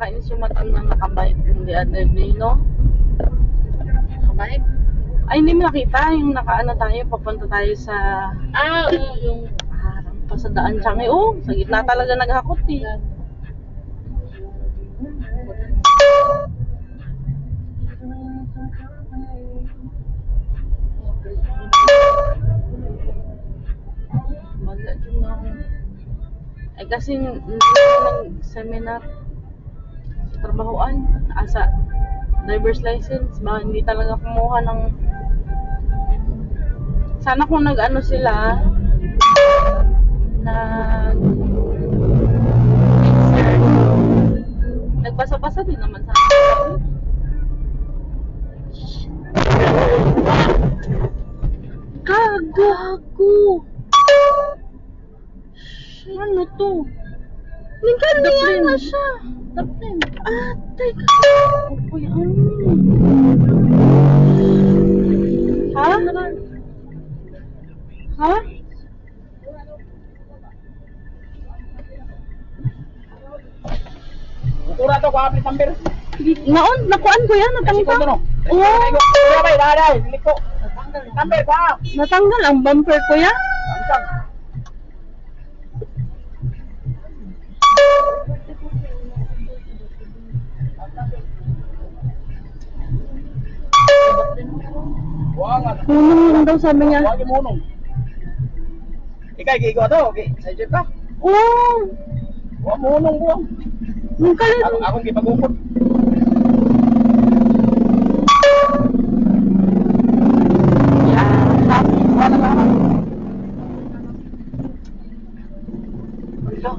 nakakainis yung matandang nakabike yung the other day, no? Nakabike? Ay, hindi mo nakita yung nakaano tayo, papunta tayo sa Yung harang pa sa daan Changi. Oh, sa gitna talaga naghakot eh. Baga din ako. Ay kasi hindi nag-seminar sa trabahoan, asa driver's license, ba hindi talaga kumuha ng sana kung nag-ano sila nagbasa-basa din naman sa akin. Kagago! Ano to? Nagkandiyan na siya! Tapin. Atay! Uy, Ha? Ha? Tura to ko apit number. Naon, nakuan ko yan, natanggal. Oo, Tura bay daday, liko. Number ka. natanggal ang bumper ko yan. Tangkang. Wang ano? Munong lang daw sabi niya. Wag mo nung. Ikay gigo to, okay. Sa jeep ka. Oo, Wag mo nung buwang. nung kalit. Akong gipagukod. Wala na. Wala.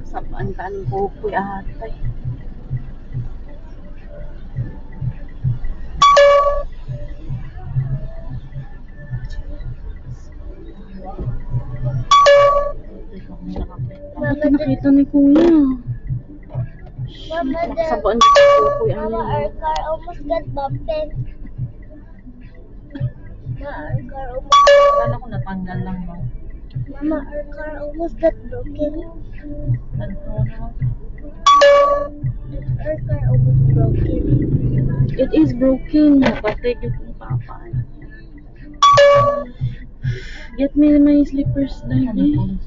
Sabaan ko po atay. Bakit nakita ni Kuya? Mama, Sabaan ko po Mama, our car almost got bumped. Mama, our car almost. Sana ko natanggal lang mo. Mama, our car almost got broken. Our car almost broken. It is broken. Napatay yung papa. Get me my slippers, Daddy.